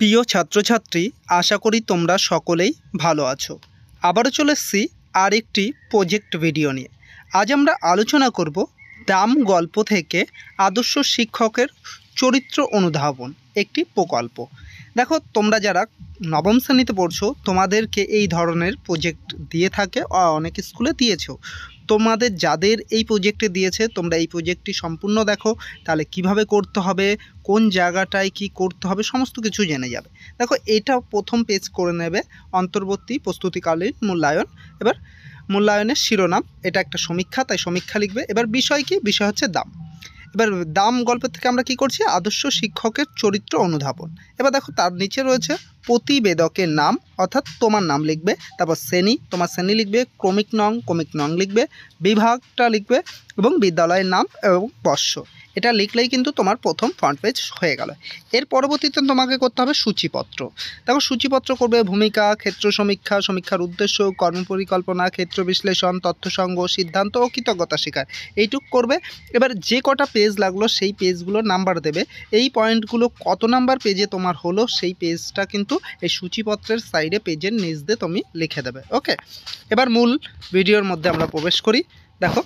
প্রিয় ছাত্রছাত্রী, আশা করি তোমরা সকলেই ভালো আছো। আবারও চলে এসেছি আর একটি প্রজেক্ট ভিডিও নিয়ে। আজ আমরা আলোচনা করব দাম গল্প থেকে আদর্শ শিক্ষকের চরিত্র অনুধাবন, একটি প্রকল্প। দেখো, তোমরা যারা নবম শ্রেণীতে পড়ছো তোমাদেরকে এই ধরনের প্রজেক্ট দিয়ে থাকে, অনেক স্কুলে দিয়েছো। তোমাদের যাদের এই প্রজেক্টে দিয়েছে তোমরা এই প্রজেক্টটি সম্পূর্ণ দেখো, তাহলে কিভাবে করতে হবে, কোন জায়গাটায় কি করতে হবে সমস্ত কিছু জেনে যাবে। দেখো, এটা প্রথম পেজ করে নেবে অন্তর্বর্তী প্রস্তুতিকালীন মূল্যায়ন। এবার মূল্যায়নের শিরোনাম, এটা একটা সমীক্ষা, তাই সমীক্ষা লিখবে। এবার বিষয় কি? বিষয় হচ্ছে দাম। এবার দাম গল্পের থেকে আমরা কি করছি? আদর্শ শিক্ষকের চরিত্র অনুধাবন। এবার দেখো, তার নিচে রয়েছে প্রতিবেদকের নাম, অর্থাৎ তোমার নাম লিখবে, তারপর শ্রেণী, তোমার শ্রেণী লিখবে, ক্রমিক নং লিখবে, বিভাগটা লিখবে এবং বিদ্যালয়ের নাম এবং বর্ষ। এটা লিখলেই কিন্তু তোমার প্রথম ফ্রন্ট পেজ হয়ে গেল। এর পরবর্তীতে তোমাকে করতে হবে সূচিপত্র। দেখো, সূচিপত্র করবে ভূমিকা, ক্ষেত্র সমীক্ষা, সমীক্ষার উদ্দেশ্য, কর্মপরিকল্পনা, ক্ষেত্র বিশ্লেষণ, তথ্য সংগ্রহ, সিদ্ধান্ত ও কৃতজ্ঞতা স্বীকার, এইটুক করবে। এবার যে কটা পেজ লাগলো সেই পেজগুলোর নাম্বার দেবে। এই পয়েন্টগুলো কত নাম্বার পেজে তোমার হলো সেই পেজটা কিন্তু এই সূচিপত্রের সাইডে পেজের নিচ দিয়ে তুমি লিখে দেবে। ওকে, এবার মূল ভিডিওর মধ্যে আমরা প্রবেশ করি। দেখো,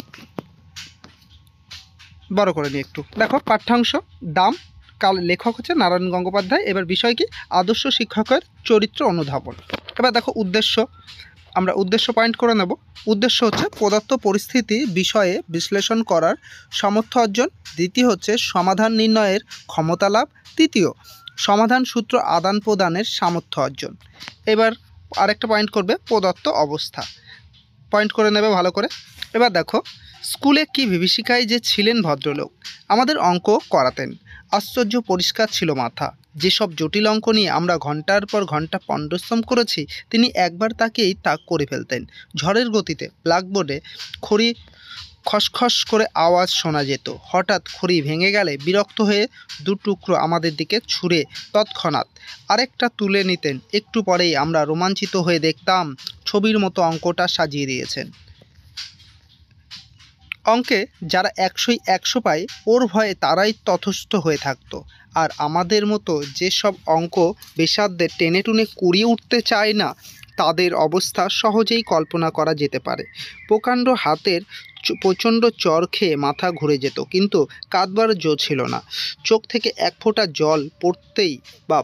বড় করে নিই একটু। দেখো, পাঠ্যাংশ দাম, লেখক হচ্ছে নারায়ণ গঙ্গোপাধ্যায়। এবার বিষয় কি? আদর্শ শিক্ষকের চরিত্র অনুধাবন। এবার দেখো, উদ্দেশ্য, আমরা উদ্দেশ্য পয়েন্ট করে নেব। উদ্দেশ্য হচ্ছে প্রদত্ত পরিস্থিতি বিষয়ে বিশ্লেষণ করার সামর্থ্য অর্জন। দ্বিতীয় হচ্ছে সমাধান নির্ণয়ের ক্ষমতা লাভ। তৃতীয়, সমাধান সূত্র আদান প্রদানের সামর্থ্য অর্জন। এবার আরেকটা পয়েন্ট করবে প্রদত্ত অবস্থা, পয়েন্ট করে নেবে ভালো করে। এবার দেখো, স্কুলে কি বিভীষিকায় যে ছিলেন ভদ্রলোক, আমাদের অঙ্ক করাতেন, আশ্চর্য পরিষ্কার ছিল মাথা। যেসব জটিল অঙ্ক নিয়ে আমরা ঘন্টার পর ঘন্টা পরিশ্রম করেছি তিনি একবার তাকেই তা করে ফেলতেন। ঝড়ের গতিতে ব্ল্যাকবোর্ডে খড়ি খসখস করে আওয়াজ শোনা যেত। হঠাৎ খড়ি ভেঙে গেলে বিরক্ত হয়ে দু টুকরো আমাদের দিকে ছুঁড়ে তৎক্ষণাৎ আরেকটা তুলে নিতেন। একটু পরেই আমরা রোমাঞ্চিত হয়ে দেখতাম ছবির মতো অঙ্কটা সাজিয়ে দিয়েছেন। অঙ্কে যারা 100 পায় ওর ভয়ে তারাই তথস্থ হয়ে থাকতো। আর আমাদের মতো যেসব অঙ্ক বেসাধ্যে টেনে টুনে কুড়িয়ে উঠতে চায় না তাদের অবস্থা সহজেই কল্পনা করা যেতে পারে। প্রকাণ্ড হাতের প্রচণ্ড চর খেয়ে মাথা ঘুরে যেত, কিন্তু কাঁদবার জো ছিল না। চোখ থেকে এক ফোঁটা জল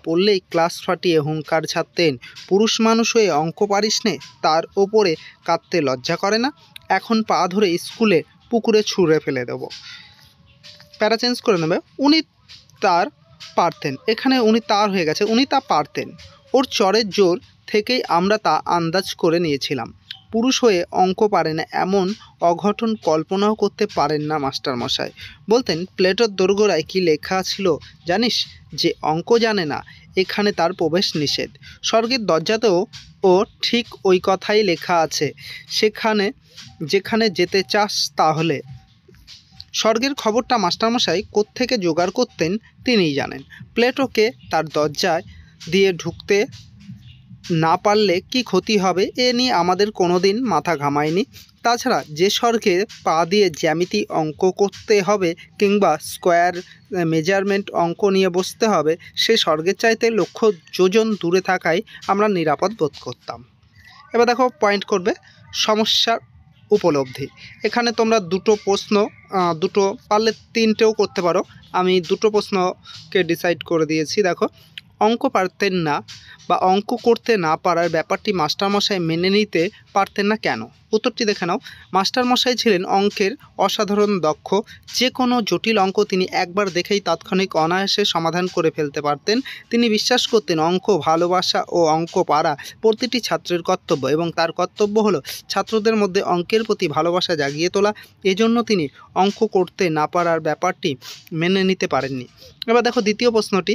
পড়লেই ক্লাস ফাটিয়ে হুঙ্কার ছাড়তেন, পুরুষ মানুষ হয়ে অঙ্ক পারিস নে, তার ওপরে কাঁদতে লজ্জা করে না? এখন পা ধরে স্কুলে পুকুরে ছুঁড়ে ফেলে দেব। প্যারা চেঞ্জ করে নেবে। উনি তার পারতেন, এখানে উনি তার হয়ে গেছে, উনি তা পারতেন। ওর চরের জোর থেকেই আমরা তা আন্দাজ করে নিয়েছিলাম। পুরুষ হয়ে অঙ্ক পারে না এমন অঘটন কল্পনাও করতে পারেন না মাস্টারমশাই। বলতেন, প্লেটোর দোরগোড়ায় কি লেখা ছিল জানিস? যে অঙ্ক জানে না এখানে তার প্রবেশ নিষেধ। স্বর্গের দরজাতেও ও ঠিক ওই কথাই লেখা আছে, যেখানে যেতে চাস তাহলে। স্বর্গের খবরটা মাস্টারমশাই কোত্থেকে জোগাড় করতেন তিনিই জানেন। প্লেটোকে তার দরজায় দিয়ে ঢুকতে না পারলে কি ক্ষতি হবে এ নিয়ে আমাদের কোনোদিন মাথা ঘামায়নি। তাছাড়া যে স্বর্গে পা দিয়ে জ্যামিতি অঙ্ক করতে হবে কিংবা স্কোয়ার মেজারমেন্ট অঙ্ক নিয়ে বসতে হবে, সে স্বর্গের চাইতে লক্ষ যোজন দূরে থাকায় আমরা নিরাপদ বোধ করতাম। এবার দেখো, পয়েন্ট করবে সমস্যার উপলব্ধি। এখানে তোমরা দুটো প্রশ্ন, দুটো পারলে তিনটেও করতে পারো, আমি দুটো প্রশ্নকে ডিসাইড করে দিয়েছি। দেখো, অঙ্ক পারতেন না বা অঙ্ক করতে না পারার ব্যাপারটি মাস্টারমশাই মেনে নিতে পারতেন না কেন? উত্তরটি দেখে নাও। মাস্টারমশাই ছিলেন অঙ্কের অসাধারণ দক্ষ। যে কোনো জটিল অঙ্ক তিনি একবার দেখেই তাৎক্ষণিক অনায়াসে সমাধান করে ফেলতে পারতেন। তিনি বিশ্বাস করতেন অঙ্ক ভালোবাসা ও অঙ্ক পারা প্রতিটি ছাত্রের কর্তব্য, এবং তার কর্তব্য হলো ছাত্রদের মধ্যে অঙ্কের প্রতি ভালোবাসা জাগিয়ে তোলা। এজন্য তিনি অঙ্ক করতে না পারার ব্যাপারটি মেনে নিতে পারেননি। এবার দেখো, দ্বিতীয় প্রশ্নটি,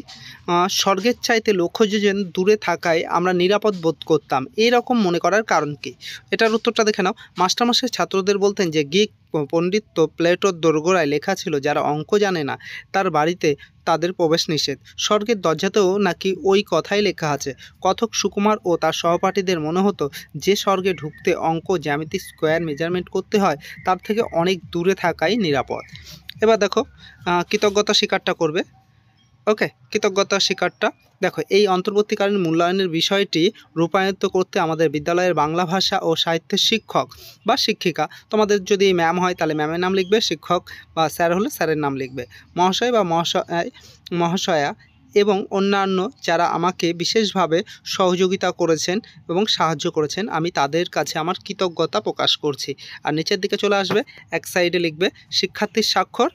স্বর্গের চাইতে লক্ষ যোজন দূরে থাকায় আমরা নিরাপদ বোধ করতাম, এইরকম মনে করার কারণ কি? এটার উত্তরটা দেখে নাও। মাস্টারমশাই ছাত্রদের বলতেন যে গ্রিক পণ্ডিত প্লেটোর দোরগোড়ায় লেখা ছিল যারা অঙ্ক জানে না তার বাড়িতে তাদের প্রবেশ নিষেধ। স্বর্গের দরজাতেও নাকি ওই কথাই লেখা আছে। কথক সুকুমার ও তার সহপাঠীদের মনে হতো যে স্বর্গে ঢুকতে অঙ্ক, জ্যামিতি, স্কোয়ার মেজারমেন্ট করতে হয় তার থেকে অনেক দূরে থাকাই নিরাপদ। এবার দেখো, কৃতজ্ঞতা স্বীকারটা করবে। ওকে, কৃতজ্ঞতা স্বীকারটা দেখো, এই অন্তর্বর্তীকালীন মূল্যায়নের বিষয়টি রূপায়িত করতে আমাদের বিদ্যালয়ের বাংলা ভাষা ও সাহিত্যের শিক্ষক বা শিক্ষিকা, তোমাদের যদি ম্যাম হয় তাহলে ম্যামের নাম লিখবে, শিক্ষক বা স্যার হলে স্যারের নাম লিখবে, মহাশয় বা মহাশয়া এবং অন্যান্য যারা আমাকে বিশেষভাবে সহযোগিতা করেছেন এবং সাহায্য করেছেন, আমি তাদের কাছে আমার কৃতজ্ঞতা প্রকাশ করছি। আর নিচের দিকে চলে আসবে, এক সাইডে লিখবে শিক্ষার্থীর স্বাক্ষর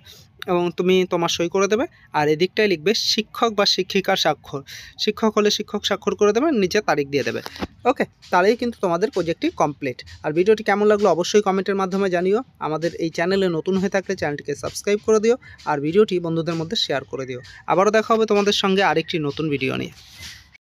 এবং তুমি তোমার সই করে দেবে, আর এদিকটায় লিখবে শিক্ষক বা শিক্ষিকার স্বাক্ষর। শিক্ষক হলে শিক্ষক স্বাক্ষর করে দেবে, নিচে তারিখ দিয়ে দেবে। ওকে, তাহলেই কিন্তু তোমাদের প্রজেক্টটি কমপ্লিট। আর ভিডিওটি কেমন লাগলো অবশ্যই কমেন্টের মাধ্যমে জানিও। আমাদের এই চ্যানেলে নতুন হয়ে থাকলে চ্যানেলটিকে সাবস্ক্রাইব করে দিও আর ভিডিওটি বন্ধুদের মধ্যে শেয়ার করে দিও। আবারও দেখা হবে তোমাদের সঙ্গে আরেকটি নতুন ভিডিও নিয়ে।